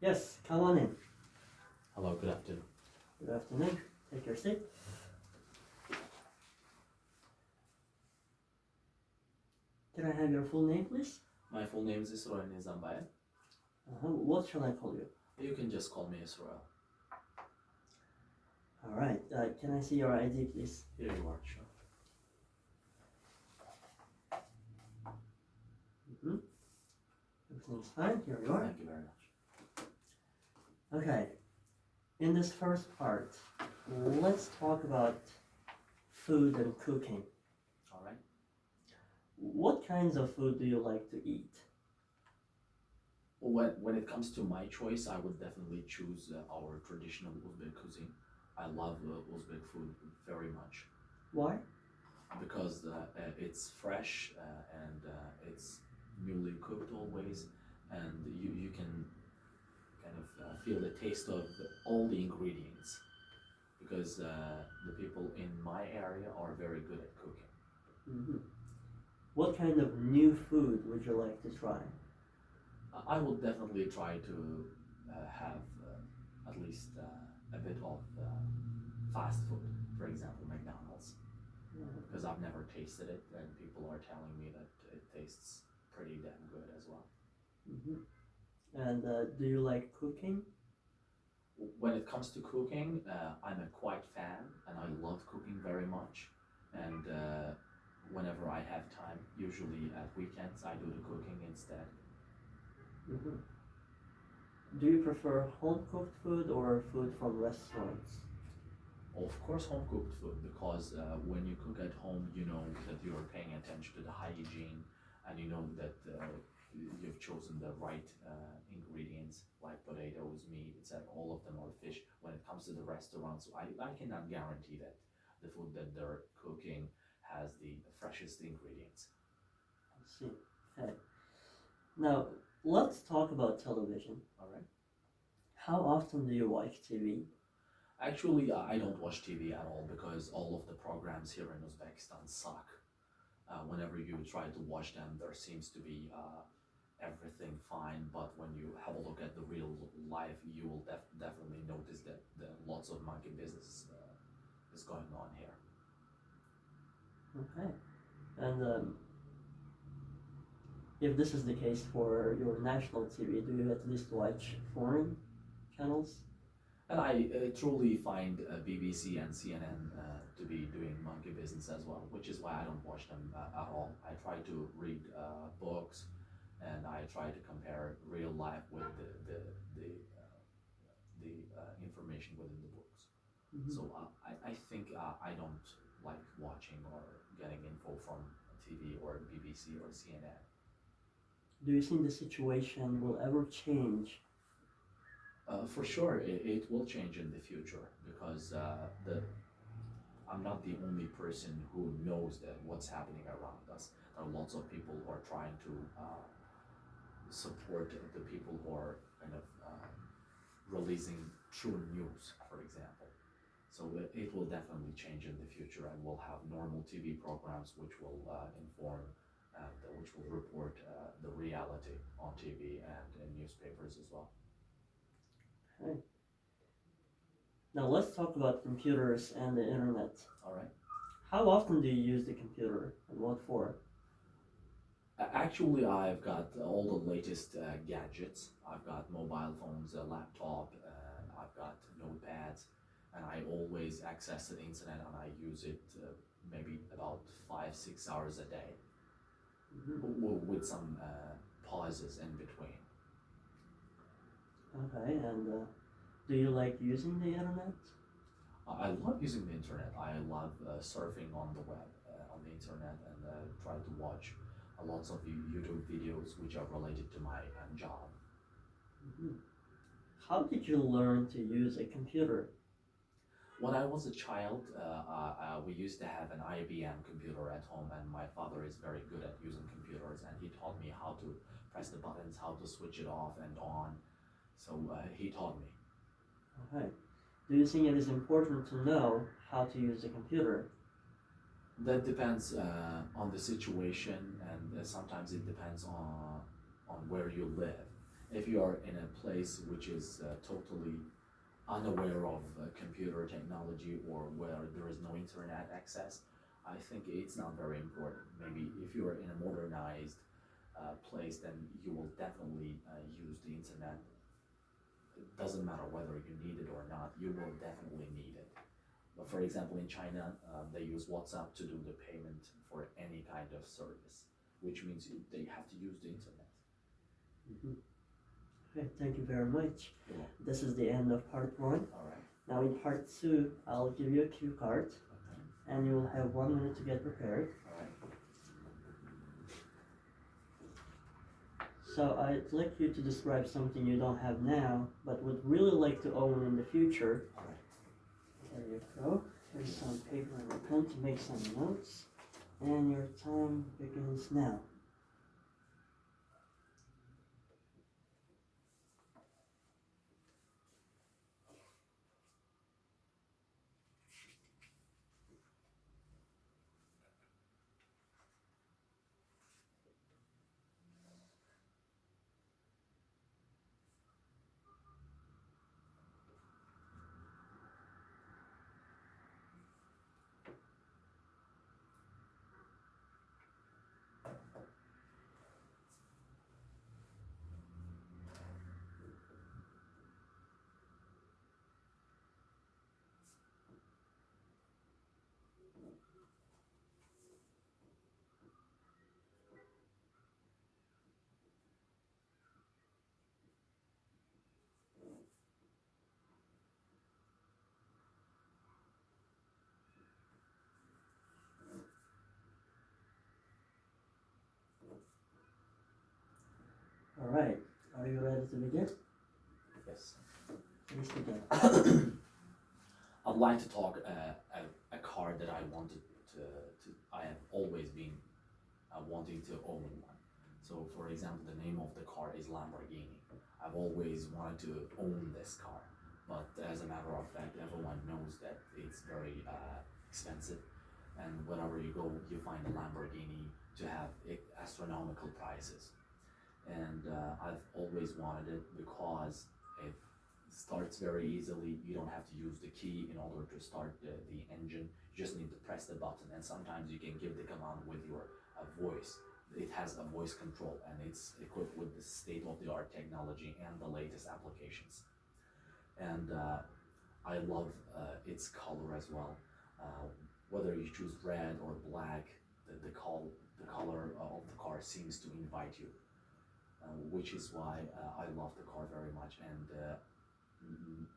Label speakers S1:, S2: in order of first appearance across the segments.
S1: Yes, come on in.
S2: Hello, good afternoon.
S1: Good afternoon. Take your seat. Can I have your full name, please?
S2: My full name is Israel Nizambaya.
S1: What shall I call you?
S2: You can just call me Israel.
S1: All right. Can I see your ID, please?
S2: Here you are, sure.
S1: Everything's fine. Here you are.
S2: Thank you very much.
S1: Okay. In this first part, let's talk about food and cooking.
S2: All right.
S1: What kinds of food do you like to eat?
S2: When it comes to my choice, I would definitely choose our traditional Uzbek cuisine. I love Uzbek food very much
S1: Why?
S2: because it's fresh and it's newly cooked always, and you can kind of feel the taste of all the ingredients because the people in my area are very good at cooking.
S1: Mm-hmm. What kind of new food would you like to try?
S2: I will definitely try to have at least a bit of fast food, for example, McDonald's, because I've never tasted it, and people are telling me that it tastes pretty damn good as well.
S1: Mm-hmm. And do you like cooking?
S2: When it comes to cooking, I'm a quite fan, and I love cooking very much. And whenever I have time, usually at weekends, I do the cooking instead.
S1: Mm-hmm. Do you prefer home-cooked food or food from restaurants?
S2: Of course, home cooked food, because when you cook at home, you know that you're paying attention to the hygiene, and you know that you've chosen the right ingredients like potatoes, meat, etc. All of them are fish. When it comes to the restaurants, I cannot guarantee that the food that they're cooking has the freshest ingredients.
S1: I see. Okay. Now, let's talk about television.
S2: All right.
S1: How often do you watch TV?
S2: Actually, I don't watch TV at all because all of the programs here in Uzbekistan suck. Whenever you try to watch them, there seems to be everything fine, but when you have a look at the real life, you will definitely notice that lots of monkey business is going on here.
S1: Okay. And if this is the case for your national TV, do you at least watch foreign channels?
S2: And I truly find BBC and CNN to be doing monkey business as well, which is why I don't watch them at all. I try to read books, and I try to compare real life with the information within the books.
S1: Mm-hmm.
S2: So I think I don't like watching or getting info from TV or BBC or CNN.
S1: Do you think the situation will ever change?
S2: For sure, it will change in the future because I'm not the only person who knows that what's happening around us. There are lots of people who are trying to support the people who are kind of releasing true news, for example. So it will definitely change in the future, and we'll have normal TV programs which will inform and which will report the reality on TV and in newspapers as well.
S1: Okay. Now let's talk about computers and the internet.
S2: All right.
S1: How often do you use the computer and what for?
S2: Actually, I've got all the latest gadgets. I've got mobile phones, a laptop, I've got notepads, and I always access the internet, and I use it maybe about 5-6 hours a day, with some pauses in between.
S1: Okay, and do you like using the internet?
S2: I love using the internet. I love surfing on the web, on the internet, and try to watch lots of YouTube videos which are related to my job.
S1: Mm-hmm. How did you learn to use a computer?
S2: When I was a child, we used to have an IBM computer at home, and my father is very good at using computers, and he taught me how to press the buttons, how to switch it off and on. So he taught me.
S1: Okay. Do you think it is important to know how to use a computer?
S2: That depends on the situation, and sometimes it depends on where you live. If you are in a place which is totally unaware of computer technology or where there is no internet access, I think it's not very important. Maybe if you are in a modernized place, then you will definitely use the internet. It doesn't matter whether you need it or not, you will definitely need it. But for example, in China, they use WhatsApp to do the payment for any kind of service, which means they have to use the internet.
S1: Mm-hmm. Okay, thank you very much.
S2: You're welcome.
S1: This is the end of part 1.
S2: All right.
S1: Now in part 2, I'll give you a cue card,
S2: Okay.
S1: and you will have 1 minute to get prepared.
S2: All right.
S1: So I'd like you to describe something you don't have now, but would really like to own in the future.
S2: All right.
S1: There you go. Here's some paper and a pen to make some notes. And your time begins now. Alright, are you ready to begin?
S2: Yes.
S1: Please begin.
S2: I'd like to talk a car that I wanted I have always been wanting to own one. So for example, the name of the car is Lamborghini. I've always wanted to own this car, but as a matter of fact, everyone knows that it's very expensive, and wherever you go, you find a Lamborghini to have astronomical prices. And I've always wanted it because it starts very easily. You don't have to use the key in order to start the engine. You just need to press the button, and sometimes you can give the command with your voice. It has a voice control, and it's equipped with the state-of-the-art technology and the latest applications. And I love its color as well. Whether you choose red or black, the color of the car seems to invite you. Which is why I love the car very much, and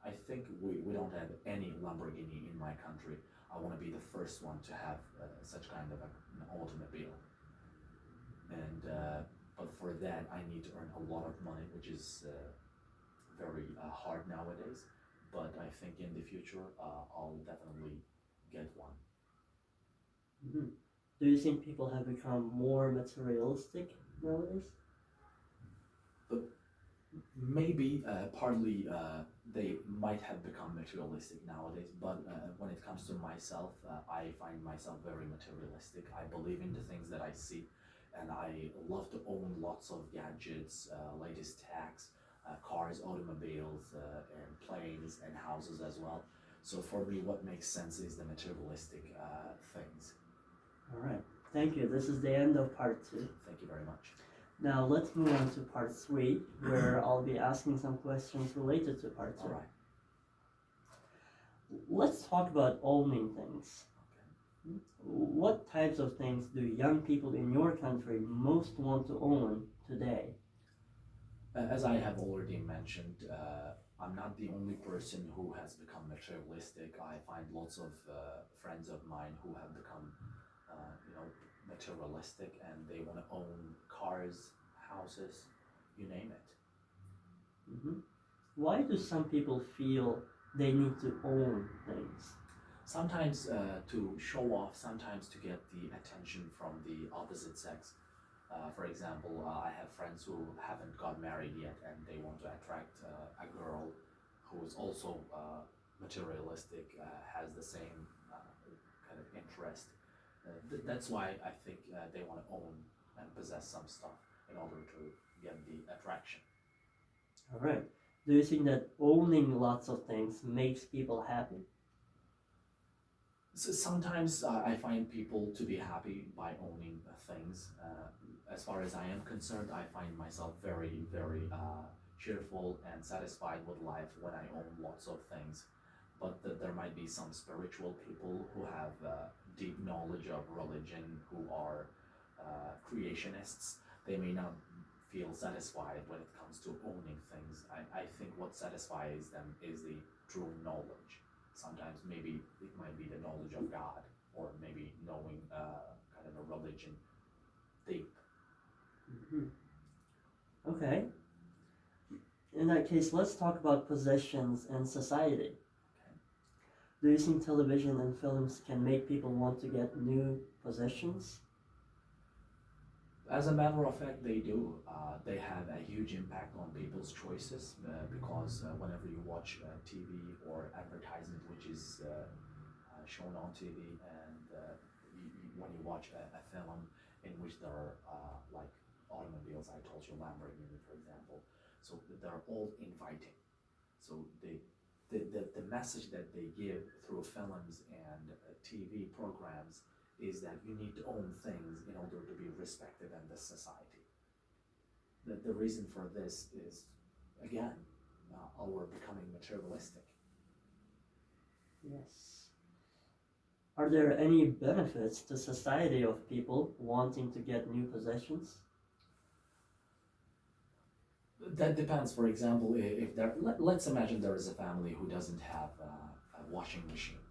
S2: I think we don't have any Lamborghini in my country. I want to be the first one to have such kind of an automobile, and but for that I need to earn a lot of money, which is very hard nowadays, but I think in the future I'll definitely get one.
S1: Mm-hmm. Do you think people have become more materialistic nowadays?
S2: Maybe partly they might have become materialistic nowadays, but when it comes to myself, I find myself very materialistic. I believe in the things that I see, and I love to own lots of gadgets, latest techs, cars, automobiles, and planes, and houses as well. So for me, what makes sense is the materialistic things.
S1: Alright, thank you. This is the end of part 2.
S2: Thank you very much.
S1: Now let's move on to part 3, where I'll be asking some questions related to part 2.
S2: All right.
S1: Let's talk about owning things.
S2: Okay.
S1: What types of things do young people in your country most want to own today?
S2: As I have already mentioned, I'm not the only person who has become materialistic. I find lots of friends of mine who have become, materialistic, and they want to own cars, houses, you name it.
S1: Mm-hmm. Why do some people feel they need to own things?
S2: Sometimes to show off, sometimes to get the attention from the opposite sex. For example, I have friends who haven't got married yet, and they want to attract a girl who is also materialistic, has the same kind of interest. That's why I think they want to own and possess some stuff in order to get the attraction.
S1: All right. Do you think that owning lots of things makes people happy?
S2: So sometimes I find people to be happy by owning things. As far as I am concerned, I find myself very, very cheerful and satisfied with life when I own lots of things. But there might be some spiritual people who have deep knowledge of religion, who are creationists. They may not feel satisfied when it comes to owning things. I think what satisfies them is the true knowledge. Sometimes maybe it might be the knowledge of God, or maybe knowing kind of a religion deep.
S1: Hmm. Okay. In that case, let's talk about possessions and society.
S2: Okay.
S1: Do you think television and films can make people want to get new possessions?
S2: As a matter of fact, they do. They have a huge impact on people's choices because whenever you watch TV or advertisement, which is shown on TV, and when you watch a film in which there are like automobiles, I told you Lamborghini, for example, so they're all inviting. So the message that they give through films and TV programs is that you need to own things in order to be respected in this society. The reason for this is, again, our becoming materialistic.
S1: Yes. Are there any benefits to society of people wanting to get new possessions?
S2: That depends. For example, if there, let's imagine there is a family who doesn't have a washing machine.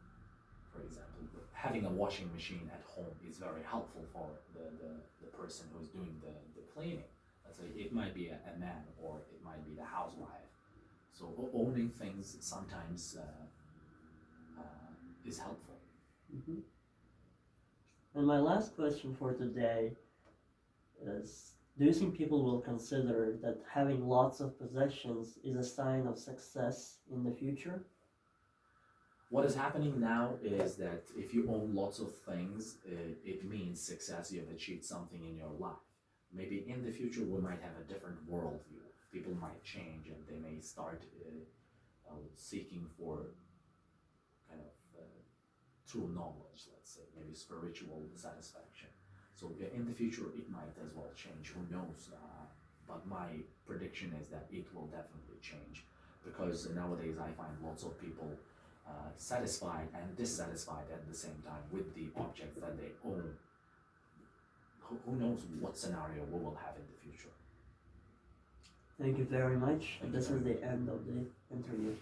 S2: For example, having a washing machine at home is very helpful for the person who is doing the cleaning. Let's say it might be a man, or it might be the housewife. So owning things sometimes is helpful.
S1: Hmm. And my last question for today is, do you think people will consider that having lots of possessions is a sign of success in the future?
S2: What is happening now is that if you own lots of things, it means success. You have achieved something in your life. Maybe in the future we might have a different worldview. People might change and they may start seeking for kind of true knowledge, let's say, maybe spiritual satisfaction. So in the future it might as well change. Who knows? But my prediction is that it will definitely change because nowadays I find lots of people satisfied and dissatisfied at the same time with the objects that they own. Who knows what scenario we will have in the future?
S1: Thank you very much.
S2: Thank you
S1: This
S2: very
S1: is
S2: much.
S1: the end of the interview.